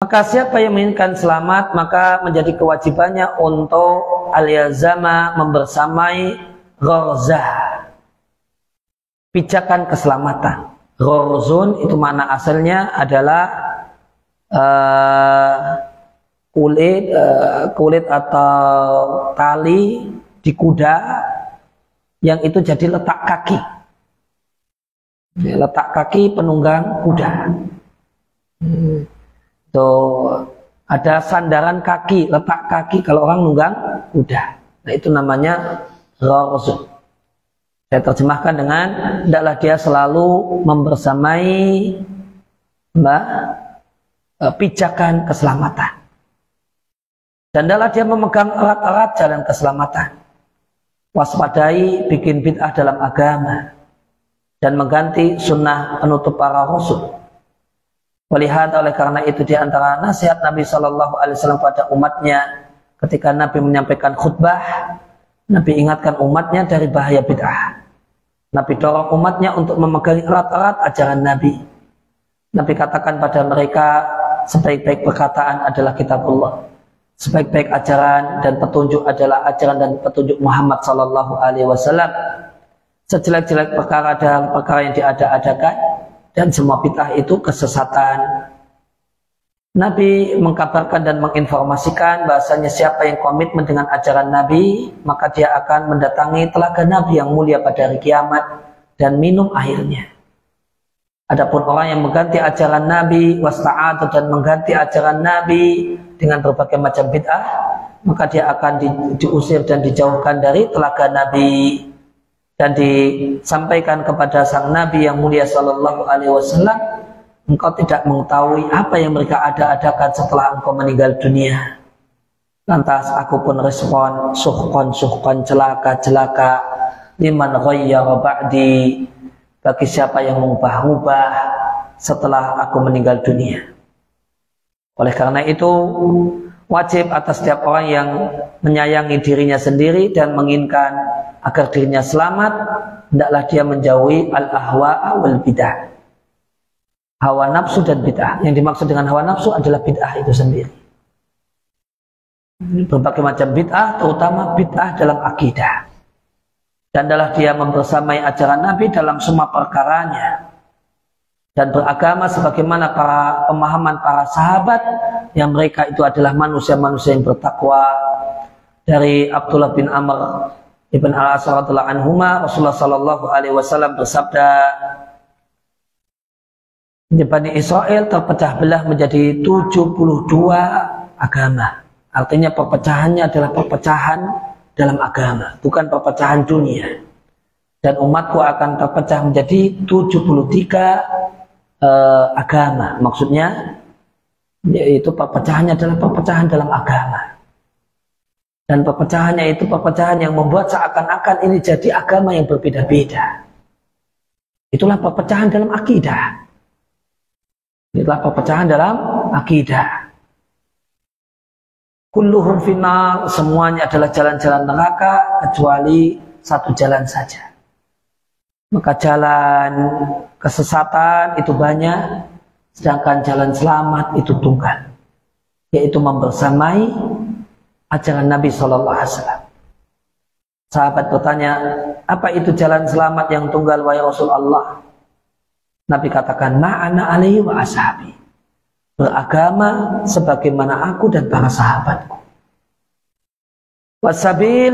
Maka siapa yang menginginkan selamat, maka menjadi kewajibannya untuk al-yazama, membersamai gharzah, pijakan keselamatan. Gharzun itu makna asalnya adalah kulit atau tali di kuda yang itu jadi letak kaki. Letak kaki penunggang kuda. Ada sandaran kaki, letak kaki kalau orang nunggang kuda. Nah, itu namanya gharzun. Saya terjemahkan dengan hendaklah dia selalu membersamai pijakan keselamatan. Dan hendaklah dia memegang erat-erat jalan keselamatan. Waspadai bikin bid'ah dalam agama dan mengganti sunnah penutup para rasul. Melihat oleh karena itu di antara nasihat Nabi Shallallahu Alaihi Wasallam pada umatnya ketika Nabi menyampaikan khutbah, Nabi ingatkan umatnya dari bahaya bid'ah. Nabi dorong umatnya untuk memegang erat-erat ajaran Nabi. Nabi katakan pada mereka, sebaik-baik perkataan adalah kitabullah, sebaik-baik ajaran dan petunjuk adalah ajaran dan petunjuk Muhammad Shallallahu Alaihi Wasallam. Sejelek-jelek perkara dan perkara yang diada-adakan, dan semua bid'ah itu kesesatan. Nabi mengkabarkan dan menginformasikan bahasanya siapa yang komitmen dengan ajaran Nabi, maka dia akan mendatangi telaga Nabi yang mulia pada hari kiamat dan minum airnya. Adapun orang yang mengganti ajaran Nabi, wasta'adu, dan mengganti ajaran Nabi dengan berbagai macam bid'ah, maka dia akan diusir dan dijauhkan dari telaga Nabi. Dan disampaikan kepada sang Nabi yang mulia Sallallahu Alaihi Wasallam, engkau tidak mengetahui apa yang mereka ada-adakan setelah engkau meninggal dunia. Lantas aku pun respon, suhkon, celaka, liman ghayyara ba'di, bagi siapa yang mengubah-ubah setelah aku meninggal dunia. Oleh karena itu, wajib atas setiap orang yang menyayangi dirinya sendiri dan menginginkan agar dirinya selamat, hendaklah dia menjauhi al-ahwa'a wal bid'ah. Hawa nafsu dan bid'ah. Yang dimaksud dengan hawa nafsu adalah bid'ah itu sendiri. Berbagai macam bid'ah, terutama bid'ah dalam akidah. Dan hendaklah dia membersamai ajaran Nabi dalam semua perkaranya. Dan beragama sebagaimana pemahaman para sahabat, yang mereka itu adalah manusia-manusia yang bertakwa. Dari Abdullah bin Amr Ibn al-As radhiyallahu anhuma, Rasulullah sallallahu alaihi wasallam bersabda, Bani Israel terpecah belah menjadi 72 agama. Artinya perpecahannya adalah perpecahan dalam agama, bukan perpecahan dunia. Dan umatku akan terpecah menjadi 73 agama. Maksudnya yaitu perpecahannya adalah perpecahan dalam agama. Dan perpecahannya itu perpecahan yang membuat seakan-akan ini jadi agama yang berbeda-beda. Itulah perpecahan dalam akidah. Itulah perpecahan dalam akidah. Kulluhum finnar, semuanya adalah jalan-jalan neraka kecuali satu jalan saja. Maka jalan kesesatan itu banyak, sedangkan jalan selamat itu tunggal, yaitu membersamai ajaran Nabi SAW. Sahabat bertanya, apa itu jalan selamat yang tunggal wahai Rasulullah? Nabi katakan, ma'ana alaihi wa ashabi, beragama sebagaimana aku dan para sahabatku. Wasabil,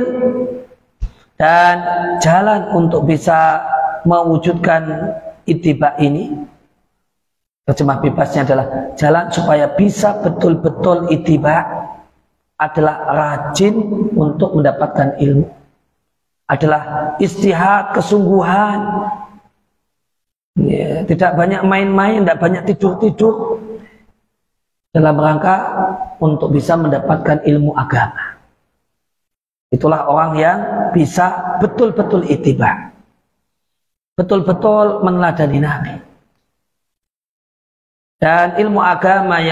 dan jalan untuk bisa mewujudkan ittiba ini, terjemah bebasnya adalah jalan supaya bisa betul-betul ittiba adalah rajin untuk mendapatkan ilmu, adalah istihad, kesungguhan, ya, tidak banyak main-main, tidak banyak tidur-tidur, dalam rangka untuk bisa mendapatkan ilmu agama. Itulah orang yang bisa betul-betul ittiba, betul-betul meneladani Nabi. Dan ilmu agama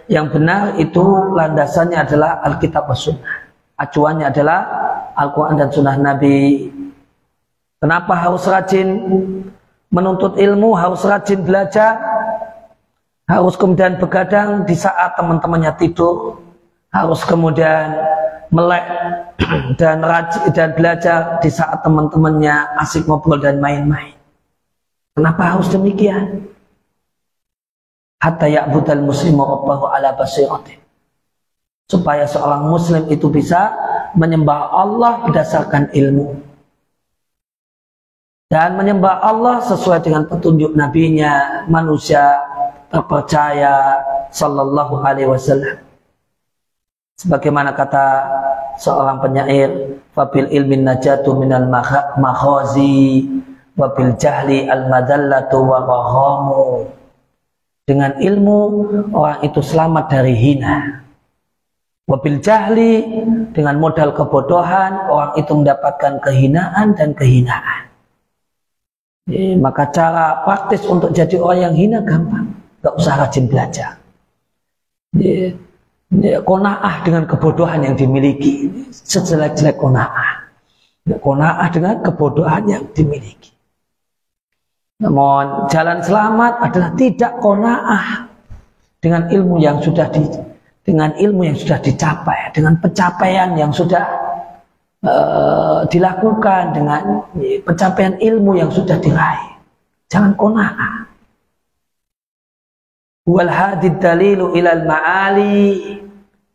yang benar itu landasannya adalah Alkitab was Sunnah. Acuannya adalah Al-Quran dan Sunnah Nabi. Kenapa harus rajin menuntut ilmu, harus rajin belajar, harus kemudian begadang di saat teman-temannya tidur, harus kemudian melek dan rajin dan belajar di saat teman-temannya asik ngobrol dan main-main. Kenapa harus demikian? Hatta ya'budal muslimu rabbahu ala basiratin, supaya seorang muslim itu bisa menyembah Allah berdasarkan ilmu dan menyembah Allah sesuai dengan petunjuk nabinya, manusia terpercaya sallallahu alaihi wasallam. Sebagaimana kata seorang penyair, fabil ilmin najatu minal makhazi wabil jahli al madallatu wa rahamu. Dengan ilmu orang itu selamat dari hina. Wabil jahli, dengan modal kebodohan orang itu mendapatkan kehinaan dan kehinaan. Maka cara praktis untuk jadi orang yang hina gampang, gak usah rajin belajar. Qanaah dengan kebodohan yang dimiliki, sejelek-jelek qanaah. Qanaah dengan kebodohan yang dimiliki. Namun jalan selamat adalah tidak qanaah dengan ilmu yang sudah dicapai, dengan pencapaian yang sudah dilakukan, dengan pencapaian ilmu yang sudah diraih. Jangan qanaah. Wal hadid dalilu ilal ma'ali,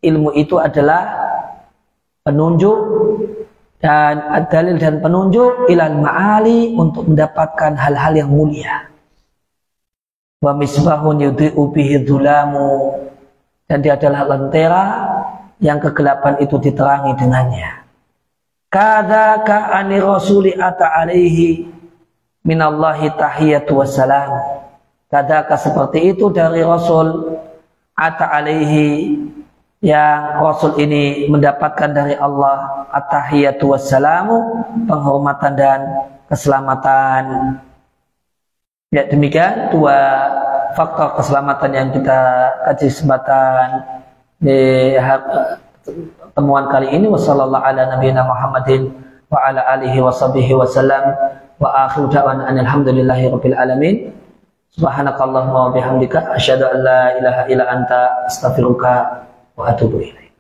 ilmu itu adalah penunjuk dan dalil dan penunjuk ilal ma'ali, untuk mendapatkan hal-hal yang mulia. Wa misbahun yudhi'u bihi dhulamu, dan dia adalah lentera yang kegelapan itu diterangi dengannya. Kadzaka ani rasuli ata alaihi minallahi tahiyatu wassalam. Kadzaka seperti itu dari Rasul ata alaihi, yang Rasul ini mendapatkan dari Allah at-tahiyatu wassalamu, penghormatan dan keselamatan. Ya, demikian dua faktor keselamatan yang kita kaji kesempatan di temuan kali ini. Wassallallahu ala nabiyina Muhammadin wa ala alihi wa sahbihi wasallam, wa akhiru da'wana alhamdulillahi rabbil alamin. Subhanakallahumma wa bihamdika asyhadu an la ilaha illa anta astaghfiruka wa atubu ilaik.